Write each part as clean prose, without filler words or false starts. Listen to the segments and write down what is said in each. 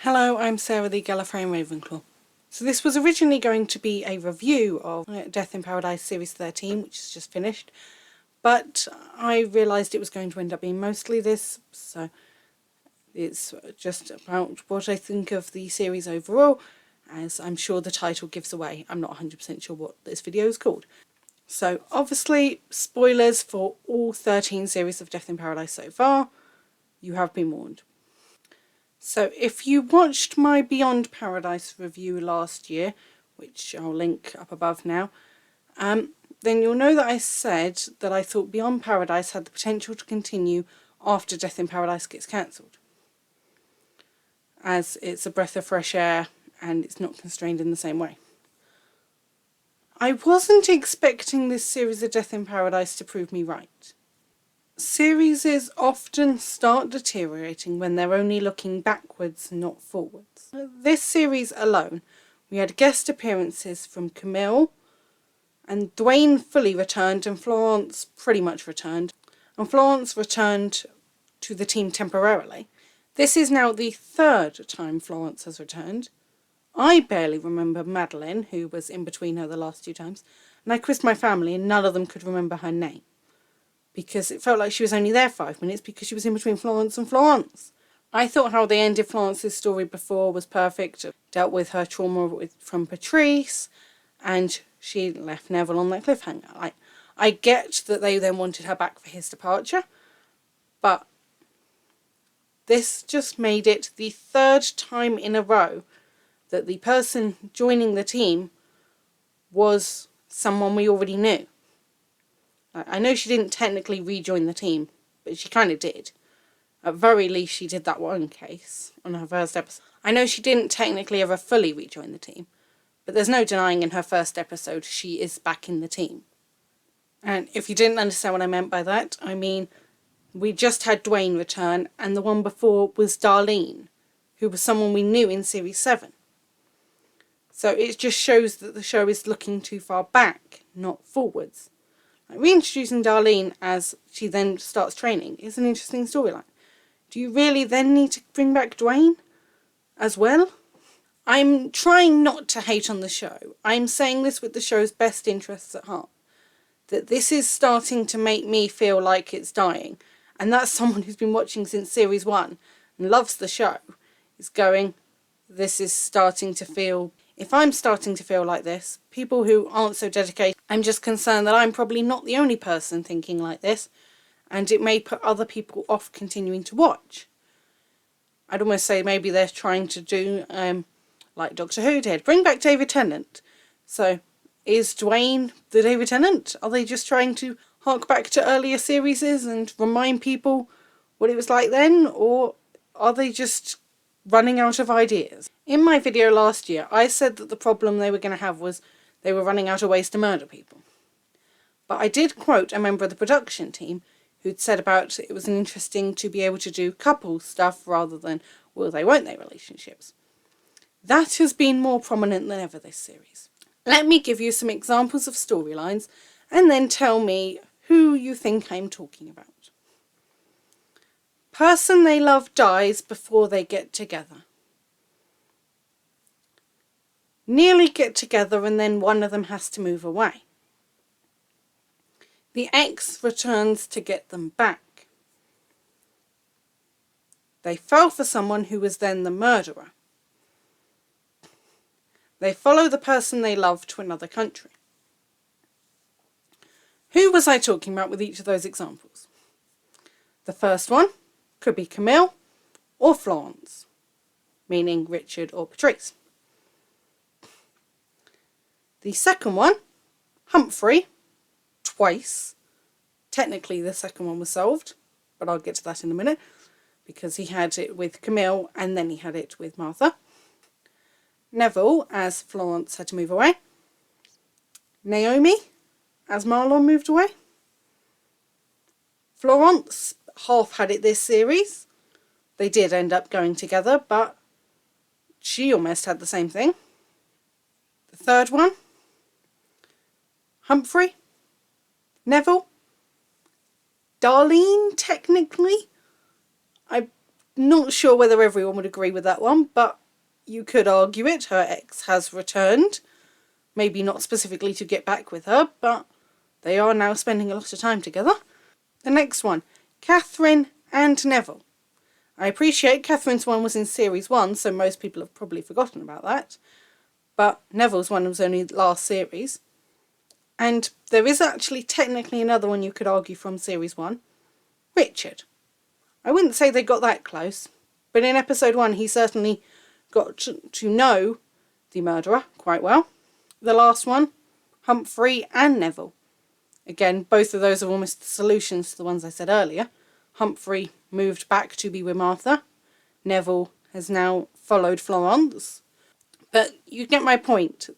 Hello, I'm Sarah the Gallifreyan Ravenclaw. So this was originally going to be a review of Death in Paradise Series 13, which is just finished, but I realised it was going to end up being mostly this, so it's just about what I think of the series overall, as I'm sure the title gives away. I'm not 100% sure what this video is called. So obviously, spoilers for all 13 series of Death in Paradise so far. You have been warned. So if you watched my Beyond Paradise review last year, which I'll link up above now, then you'll know that I said that I thought Beyond Paradise had the potential to continue after Death in Paradise gets cancelled, as it's a breath of fresh air and it's not constrained in the same way. I wasn't expecting this series of Death in Paradise to prove me right. Series often start deteriorating when they're only looking backwards, not forwards. This series alone, we had guest appearances from Camille, and Dwayne fully returned, and Florence pretty much returned. And Florence returned to the team temporarily. This is now the third time Florence has returned. I barely remember Madeline, who was in between her the last two times, and I quizzed my family and none of them could remember her name, because it felt like she was only there 5 minutes because she was in between Florence and Florence. I thought how they ended Florence's story before was perfect. Dealt with her trauma from Patrice, and she left Neville on that cliffhanger. I get that they then wanted her back for his departure, but this just made it the third time in a row that the person joining the team was someone we already knew. I know she didn't technically rejoin the team, but she kind of did. At very least, she did that one case on her first episode. I know she didn't technically ever fully rejoin the team, but there's no denying in her first episode she is back in the team. And if you didn't understand what I meant by that, I mean, we just had Dwayne return, and the one before was Darlene, who was someone we knew in Series 7. So it just shows that the show is looking too far back, not forwards. Reintroducing Darlene as she then starts training is an interesting storyline. Do you really then need to bring back Dwayne as well? I'm trying not to hate on the show. I'm saying this with the show's best interests at heart. That this is starting to make me feel like it's dying. And that's someone who's been watching since Series 1 and loves the show. Is going, this is starting to feel... If I'm starting to feel like this, people who aren't so dedicated, I'm just concerned that I'm probably not the only person thinking like this, and it may put other people off continuing to watch. I'd almost say maybe they're trying to do, like Doctor Who did, bring back David Tennant. So, is Dwayne the David Tennant? Are they just trying to hark back to earlier series and remind people what it was like then? Or are they just running out of ideas? In my video last year, I said that the problem they were going to have was they were running out of ways to murder people. But I did quote a member of the production team who'd said about it was interesting to be able to do couple stuff rather than will they, won't they relationships. That has been more prominent than ever this series. Let me give you some examples of storylines and then tell me who you think I'm talking about. Person they love dies before they get together. Nearly get together and then one of them has to move away. The ex returns to get them back. They fell for someone who was then the murderer. They follow the person they love to another country. Who was I talking about with each of those examples? The first one could be Camille or Florence, meaning Richard or Patrice. The second one, Humphrey, twice. Technically the second one was solved, but I'll get to that in a minute, because he had it with Camille and then he had it with Martha. Neville, as Florence had to move away. Naomi, as Marlon moved away. Florence half had it this series. They did end up going together, but she almost had the same thing. The third one, Humphrey, Neville, Darlene, technically. I not sure whether everyone would agree with that one, but you could argue it. Her ex has returned. Maybe not specifically to get back with her, but they are now spending a lot of time together. The next one, Catherine and Neville. I appreciate Catherine's one was in series 1, so most people have probably forgotten about that. But Neville's one was only last series. And there is actually technically another one you could argue from series 1. Richard. I wouldn't say they got that close, but in episode 1 he certainly got to know the murderer quite well. The last one, Humphrey and Neville. Again, both of those are almost solutions to the ones I said earlier. Humphrey moved back to be with Martha. Neville has now followed Florence. But you get my point.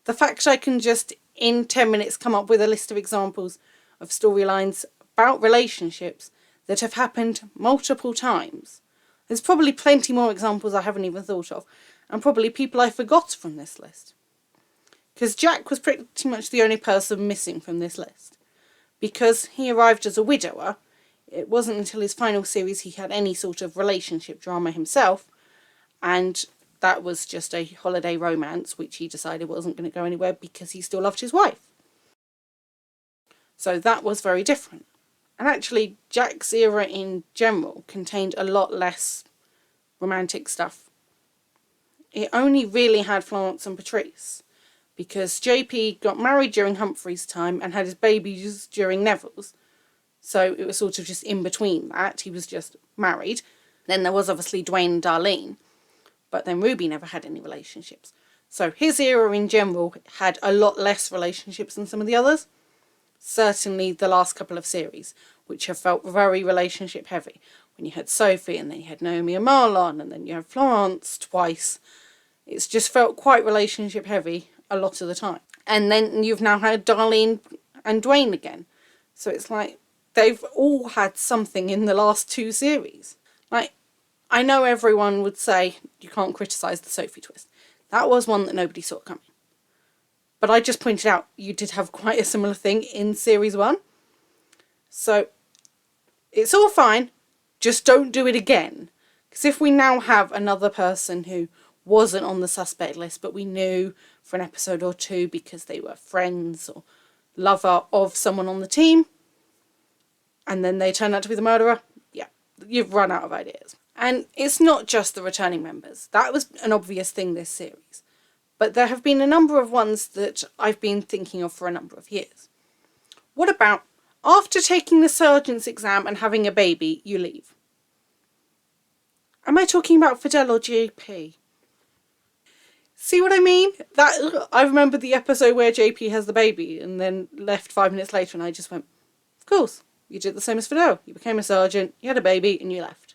The fact I can just in 10 minutes come up with a list of examples of storylines about relationships that have happened multiple times. There's probably plenty more examples I haven't even thought of, and probably people I forgot from this list. Because Jack was pretty much the only person missing from this list. Because he arrived as a widower, it wasn't until his final series he had any sort of relationship drama himself, and that was just a holiday romance which he decided wasn't going to go anywhere because he still loved his wife. So that was very different. And actually, Jack's era in general contained a lot less romantic stuff. It only really had Florence and Patrice, because JP got married during Humphrey's time and had his babies during Neville's. So it was sort of just in between that. He was just married. Then there was obviously Dwayne and Darlene. But then Ruby never had any relationships. So his era in general had a lot less relationships than some of the others. Certainly the last couple of series, which have felt very relationship heavy. When you had Sophie, and then you had Naomi and Marlon, and then you had Florence twice. It's just felt quite relationship heavy a lot of the time. And then you've now had Darlene and Dwayne again. So it's like they've all had something in the last 2 series. Like, I know everyone would say you can't criticise the Sophie twist. That was one that nobody saw coming. But I just pointed out you did have quite a similar thing in series 1. So it's all fine. Just don't do it again. Because if we now have another person who wasn't on the suspect list, but we knew for an episode or 2 because they were friends or lover of someone on the team, and then they turn out to be the murderer, yeah, you've run out of ideas. And it's not just the returning members. That was an obvious thing this series. But there have been a number of ones that I've been thinking of for a number of years. What about, after taking the sergeant's exam and having a baby, you leave? Am I talking about Fidel or JP? See what I mean? I remember the episode where JP has the baby and then left 5 minutes later, and I just went, of course, you did the same as Fidel. You became a sergeant, you had a baby, and you left.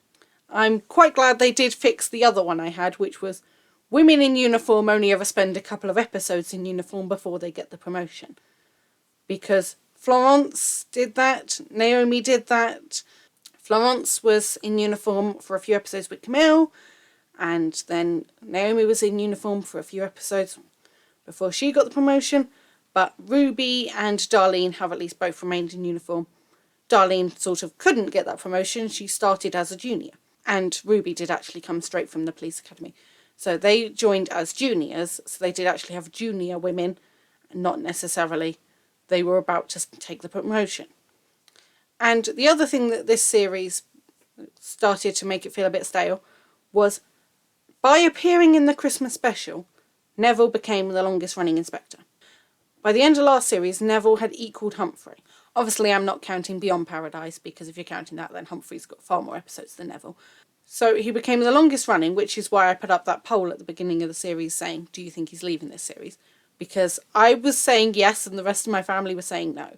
I'm quite glad they did fix the other one I had, which was women in uniform only ever spend a couple of episodes in uniform before they get the promotion. Because Florence did that, Naomi did that. Florence was in uniform for a few episodes with Camille, and then Naomi was in uniform for a few episodes before she got the promotion. But Ruby and Darlene have at least both remained in uniform. Darlene sort of couldn't get that promotion. She started as a junior. And Ruby did actually come straight from the police academy. So they joined as juniors, so they did actually have junior women, not necessarily they were about to take the promotion. And the other thing that this series started to make it feel a bit stale was, by appearing in the Christmas special, Neville became the longest running inspector. By the end of last series, Neville had equalled Humphrey. Obviously, I'm not counting Beyond Paradise, because if you're counting that, then Humphrey's got far more episodes than Neville. So he became the longest running, which is why I put up that poll at the beginning of the series saying, do you think he's leaving this series? Because I was saying yes, and the rest of my family was saying no.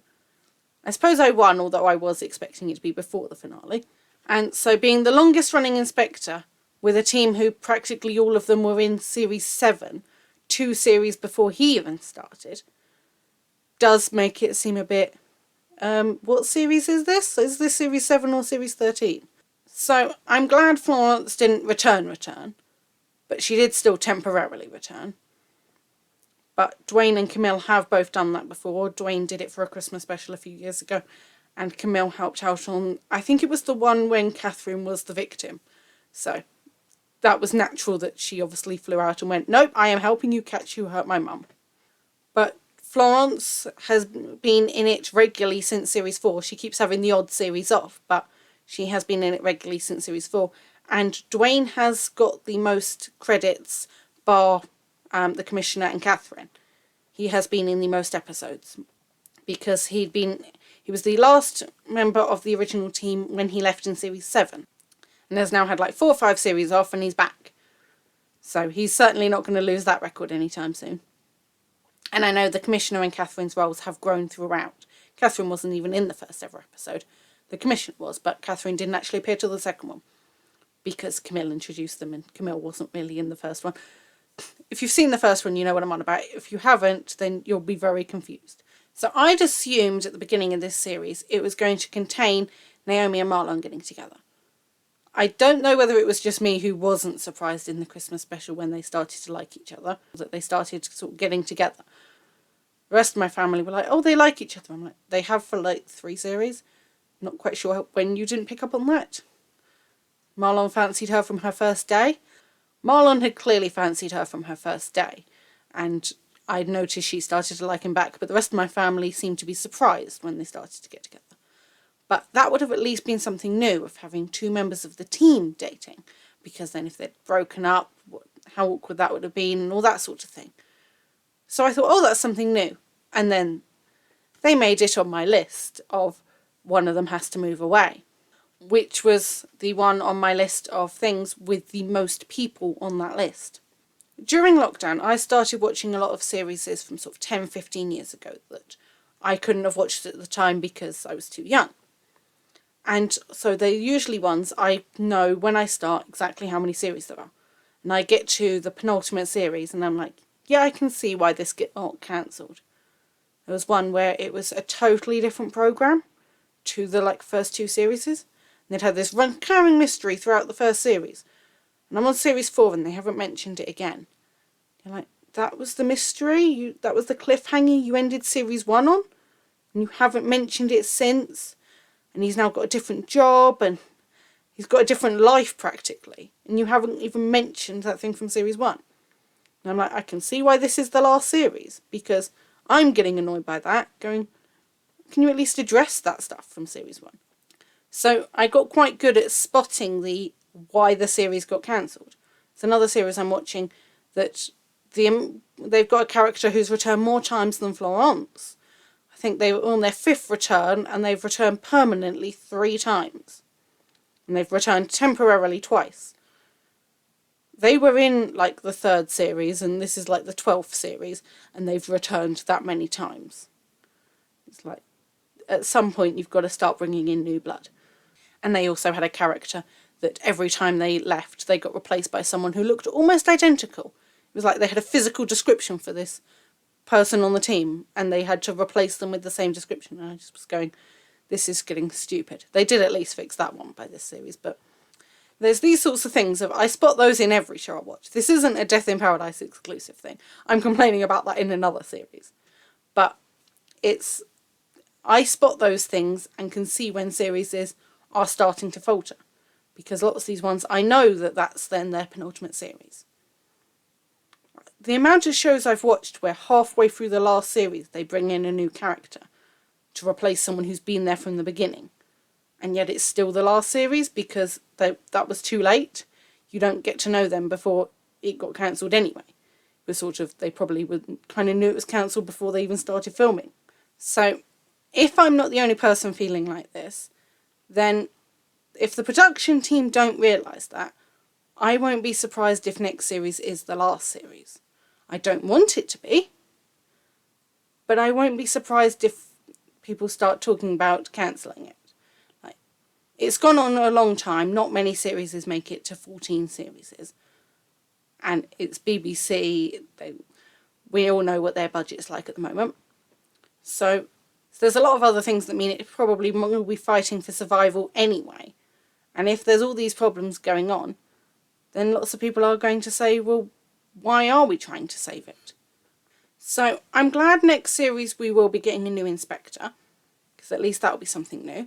I suppose I won, although I was expecting it to be before the finale. And so being the longest running inspector, with a team who practically all of them were in series 7, 2 series before he even started, does make it seem a bit, what series is this? Is this series 7 or series 13? So I'm glad Florence didn't return, but she did still temporarily return. But Dwayne and Camille have both done that before. Dwayne did it for a Christmas special a few years ago, and Camille helped out on, I think it was the one when Catherine was the victim. So that was natural that she obviously flew out and went, nope, I am helping you catch who hurt my mum. But Florence has been in it regularly since series 4. She keeps having the odd series off, but she has been in it regularly since series 4. And Dwayne has got the most credits, bar the Commissioner and Catherine. He has been in the most episodes because he was the last member of the original team when he left in series 7. And has now had like 4 or 5 series off, and he's back. So he's certainly not going to lose that record anytime soon. And I know the Commissioner and Catherine's roles have grown throughout. Catherine wasn't even in the first ever episode. The Commissioner was, but Catherine didn't actually appear till the second one. Because Camille introduced them, and Camille wasn't really in the first one. If you've seen the first one, you know what I'm on about. If you haven't, then you'll be very confused. So I'd assumed at the beginning of this series it was going to contain Naomi and Marlon getting together. I don't know whether it was just me who wasn't surprised in the Christmas special when they started to like each other, that they started sort of getting together. The rest of my family were like, oh, they like each other. I'm like, they have for like 3 series. Not quite sure when you didn't pick up on that. Marlon fancied her from her first day. Marlon had clearly fancied her from her first day, and I'd noticed she started to like him back, but the rest of my family seemed to be surprised when they started to get together. But that would have at least been something new, of having 2 members of the team dating, because then if they'd broken up, how awkward that would have been, and all that sort of thing. So I thought, oh, that's something new. And then they made it on my list of one of them has to move away, which was the one on my list of things with the most people on that list. During lockdown, I started watching a lot of series from sort of 10, 15 years ago that I couldn't have watched at the time because I was too young. And so they're usually ones I know when I start exactly how many series there are. And I get to the penultimate series and I'm like, yeah, I can see why this got cancelled. There was one where it was a totally different programme to the first 2 series. And they'd had this recurring mystery throughout the first series. And I'm on series 4 and they haven't mentioned it again. You're like, that was the mystery? That was the cliffhanger you ended series 1 on? And you haven't mentioned it since? And he's now got a different job and he's got a different life practically. And you haven't even mentioned that thing from series 1. And I'm like, I can see why this is the last series, because I'm getting annoyed by that, going, can you at least address that stuff from series 1? So I got quite good at spotting why the series got cancelled. It's another series I'm watching that they've got a character who's returned more times than Florence. I think they were on their 5th return, and they've returned permanently 3 times. And they've returned temporarily twice. They were in the 3rd series, and this is the 12th series, and they've returned that many times. It's like, at some point you've got to start bringing in new blood. And they also had a character that every time they left, they got replaced by someone who looked almost identical. It was like they had a physical description for this person on the team, and they had to replace them with the same description. And I just was going, this is getting stupid. They did at least fix that one by this series, but there's these sorts of things I spot those in every show I watch. This isn't a Death in Paradise exclusive thing. I'm complaining about that in another series. But I spot those things and can see when series are starting to falter. Because lots of these ones, I know that's then their penultimate series. The amount of shows I've watched where halfway through the last series they bring in a new character to replace someone who's been there from the beginning. And yet it's still the last series because that was too late. You don't get to know them before it got cancelled anyway. It was they probably kind of knew it was cancelled before they even started filming. So if I'm not the only person feeling like this, then if the production team don't realise that, I won't be surprised if next series is the last series. I don't want it to be, but I won't be surprised if people start talking about cancelling it. It's gone on a long time. Not many series make it to 14 series. And it's BBC. We all know what their budget's like at the moment. So there's a lot of other things that mean it probably will be fighting for survival anyway. And if there's all these problems going on, then lots of people are going to say, well, why are we trying to save it? So I'm glad next series we will be getting a new inspector, because at least that'll be something new.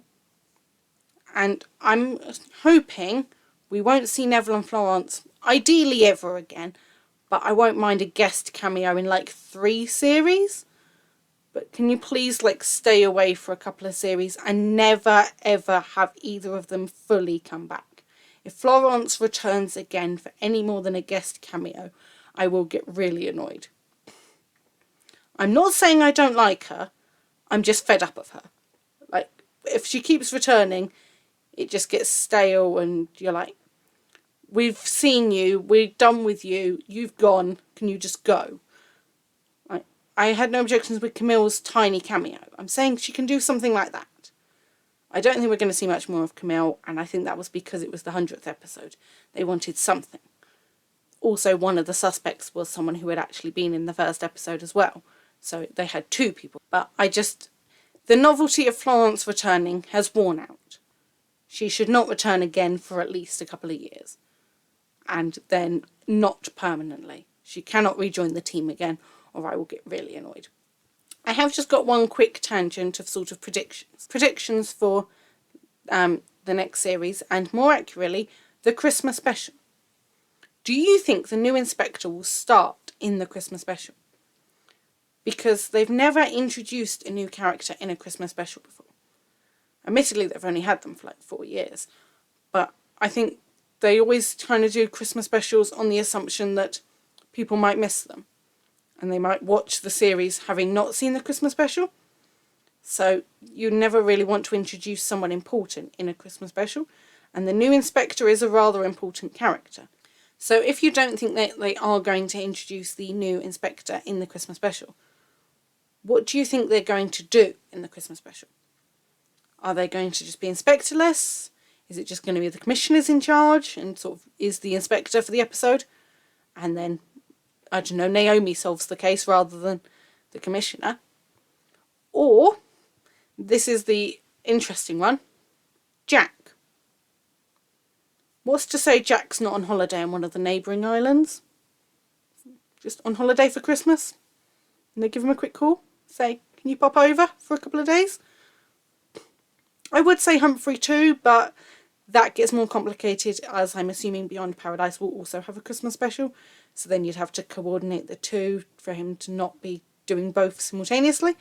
And I'm hoping We won't see Neville and Florence, ideally ever again, but I won't mind a guest cameo in like 3 series. But can you please like stay away for a couple of series and never ever have either of them fully come back? If Florence returns again for any more than a guest cameo, I will get really annoyed. I'm not saying I don't like her, I'm just fed up of her. Like, if she keeps returning, it just gets stale and you're like, we've seen you, we're done with you, you've gone, can you just go? Like, I had no objections with Camille's tiny cameo. I'm saying she can do something like that. I don't think we're going to see much more of Camille, and I think that was because it was the 100th episode. They wanted something. Also, one of the suspects was someone who had actually been in the first episode as well. So they had 2 people. But the novelty of Florence returning has worn out. She should not return again for at least a couple of years. And then not permanently. She cannot rejoin the team again, or I will get really annoyed. I have just got one quick tangent of sort of predictions. Predictions for the next series, and more accurately, the Christmas special. Do you think the new Inspector will start in the Christmas special? Because they've never introduced a new character in a Christmas special before. Admittedly, they've only had them for like 4 years. But I think they always kind of do Christmas specials on the assumption that people might miss them. And they might watch the series having not seen the Christmas special. So you never really want to introduce someone important in a Christmas special. And the new Inspector is a rather important character. So if you don't think that they are going to introduce the new Inspector in the Christmas special, what do you think they're going to do in the Christmas special? Are they going to just be Inspectorless? Is it just going to be the Commissioners in charge and sort of is the Inspector for the episode? And then, I don't know, Naomi solves the case rather than the Commissioner. Or, this is the interesting one, Jack. What's to say Jack's not on holiday on one of the neighbouring islands? Just on holiday for Christmas? And they give him a quick call? Say, can you pop over for a couple of days? I would say Humphrey too, but that gets more complicated as I'm assuming Beyond Paradise will also have a Christmas special. So then you'd have to coordinate the 2 for him to not be doing both simultaneously.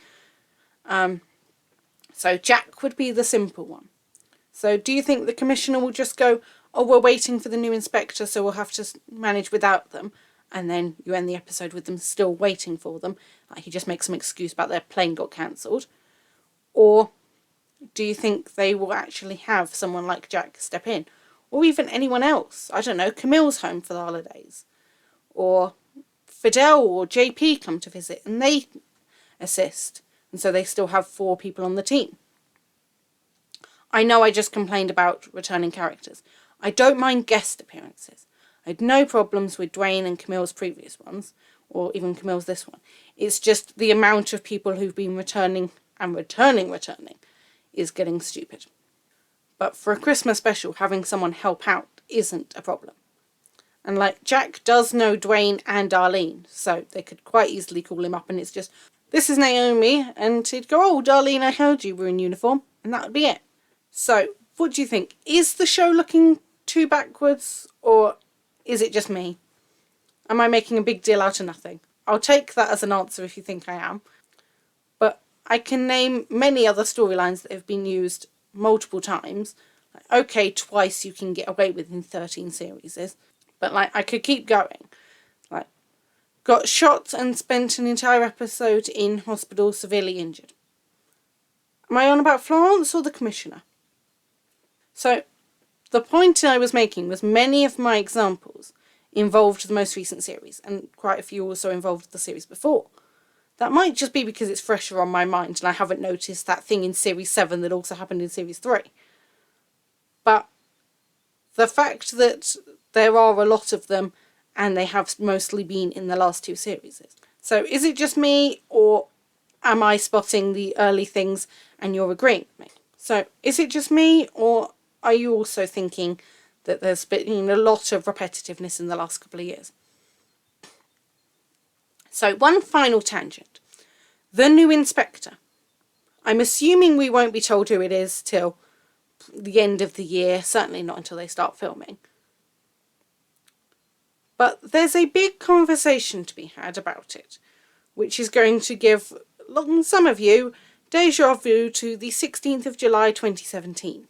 So Jack would be the simple one. So do you think the Commissioner will just go, oh, we're waiting for the new Inspector, so we'll have to manage without them? And then you end the episode with them still waiting for them. Like he just makes some excuse about their plane got cancelled. Or do you think they will actually have someone like Jack step in? Or even anyone else? I don't know, Camille's home for the holidays. Or Fidel or JP come to visit and they assist. And so they still have 4 people on the team. I know I just complained about returning characters. I don't mind guest appearances. I had no problems with Dwayne and Camille's previous ones, or even Camille's this one. It's just the amount of people who've been returning and returning is getting stupid. But for a Christmas special, having someone help out isn't a problem. And like, Jack does know Dwayne and Darlene, so they could quite easily call him up and it's just, this is Naomi, and he'd go, oh, Darlene, I heard you were in uniform, and that would be it. So, what do you think? Is the show looking too backwards, or is it just me? Am I making a big deal out of nothing? I'll take that as an answer if you think I am. But I can name many other storylines that have been used multiple times. Like, okay, twice you can get away with in 13 series. But like, I could keep going. Like, got shot and spent an entire episode in hospital severely injured. Am I on about Florence or the Commissioner? So, the point I was making was many of my examples involved the most recent series, and quite a few also involved the series before. That might just be because it's fresher on my mind and I haven't noticed that thing in Series 7 that also happened in Series 3. But the fact that there are a lot of them and they have mostly been in the last 2 series. So is it just me, or am I spotting the early things and you're agreeing with me? So is it just me, or are you also thinking that there's been a lot of repetitiveness in the last couple of years? So one final tangent. The new Inspector. I'm assuming we won't be told who it is till the end of the year, certainly not until they start filming. But there's a big conversation to be had about it, which is going to give some of you deja vu to the 16th of July 2017.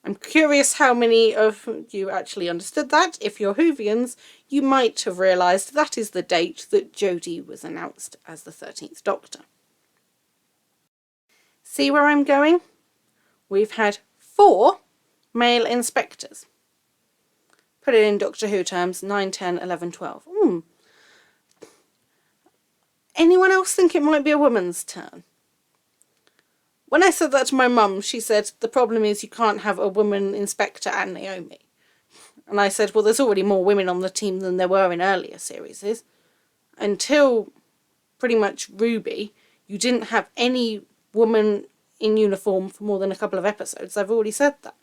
I'm curious how many of you actually understood that. If you're Whovians, you might have realised that is the date that Jodie was announced as the 13th Doctor. See where I'm going? We've had 4 male inspectors. Put it in Doctor Who terms, 9, 10, 11, 12. Anyone else think it might be a woman's turn? When I said that to my mum, she said, the problem is you can't have a woman inspector and Naomi. And I said, well, there's already more women on the team than there were in earlier series. Until pretty much Ruby, you didn't have any woman in uniform for more than a couple of episodes. I've already said that.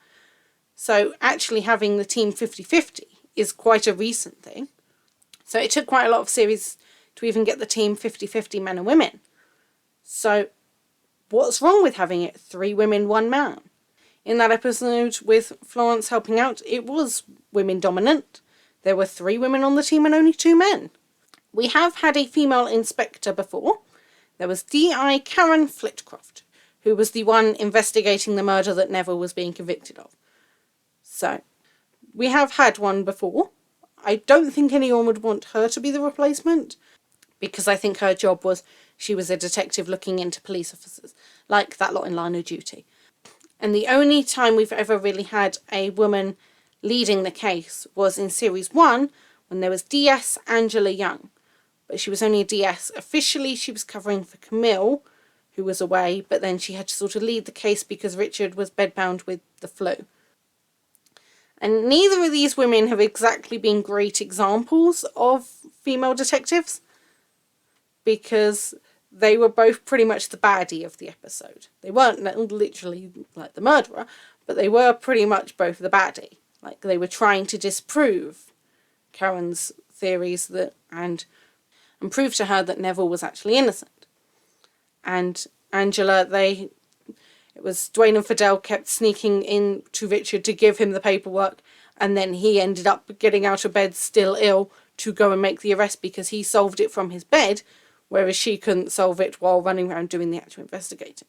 So actually having the team 50-50 is quite a recent thing. So it took quite a lot of series to even get the team 50-50 men and women. So what's wrong with having it 3 women, 1 man? In that episode with Florence helping out, it was women dominant. There were 3 women on the team and only 2 men. We have had a female inspector before. There was D.I. Karen Flitcroft, who was the one investigating the murder that Neville was being convicted of. So, we have had one before. I don't think anyone would want her to be the replacement, because I think her job was, she was a detective looking into police officers, like that lot in Line of Duty. And the only time we've ever really had a woman leading the case was in Series 1, when there was DS Angela Young. But she was only a DS. Officially, she was covering for Camille, who was away, but then she had to sort of lead the case because Richard was bedbound with the flu. And neither of these women have exactly been great examples of female detectives, because they were both pretty much the baddie of the episode. They weren't literally like the murderer, but they were pretty much both the baddie. Like, they were trying to disprove Karen's theories and prove to her that Neville was actually innocent. And Angela, it was Dwayne and Fidel kept sneaking in to Richard to give him the paperwork, and then he ended up getting out of bed still ill to go and make the arrest because he solved it from his bed, whereas she couldn't solve it while running around doing the actual investigating.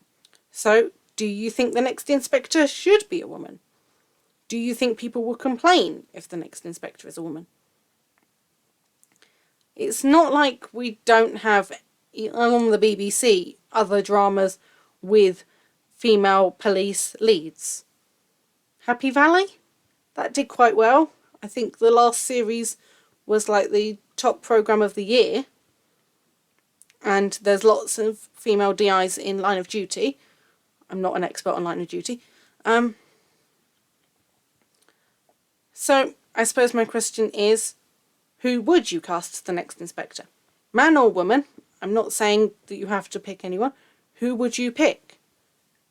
So, do you think the next inspector should be a woman? Do you think people will complain if the next inspector is a woman? It's not like we don't have, on the BBC, other dramas with female police leads. Happy Valley? That did quite well. I think the last series was like the top programme of the year. And there's lots of female DIs in Line of Duty. I'm not an expert on Line of Duty. So, I suppose my question is, who would you cast as the next inspector? Man or woman? I'm not saying that you have to pick anyone. Who would you pick?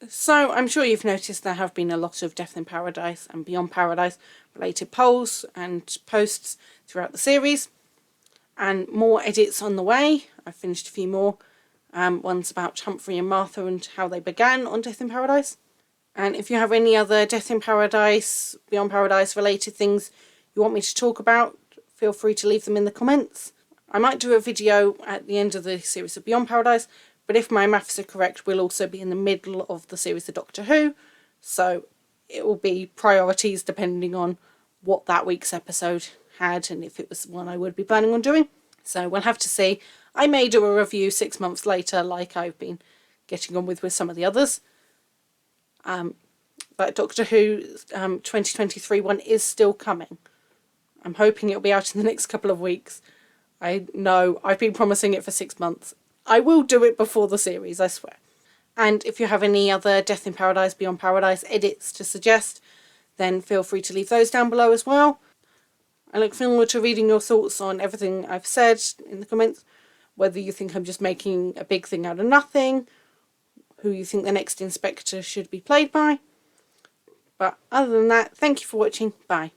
So, I'm sure you've noticed there have been a lot of Death in Paradise and Beyond Paradise related polls and posts throughout the series. And more edits on the way. I've finished a few more. Ones about Humphrey and Martha and how they began on Death in Paradise. And if you have any other Death in Paradise, Beyond Paradise related things you want me to talk about, feel free to leave them in the comments. I might do a video at the end of the series of Beyond Paradise, but if my maths are correct, we'll also be in the middle of the series of Doctor Who, so it will be priorities depending on what that week's episode had and if it was one I would be planning on doing. So we'll have to see. I may do a review 6 months later like I've been getting on with some of the others. But Doctor Who 2023 one is still coming. I'm hoping it'll be out in the next couple of weeks. I know, I've been promising it for 6 months. I will do it before the series, I swear. And if you have any other Death in Paradise, Beyond Paradise edits to suggest, then feel free to leave those down below as well. I look forward to reading your thoughts on everything I've said in the comments, whether you think I'm just making a big thing out of nothing, who you think the next inspector should be played by. But other than that, thank you for watching. Bye.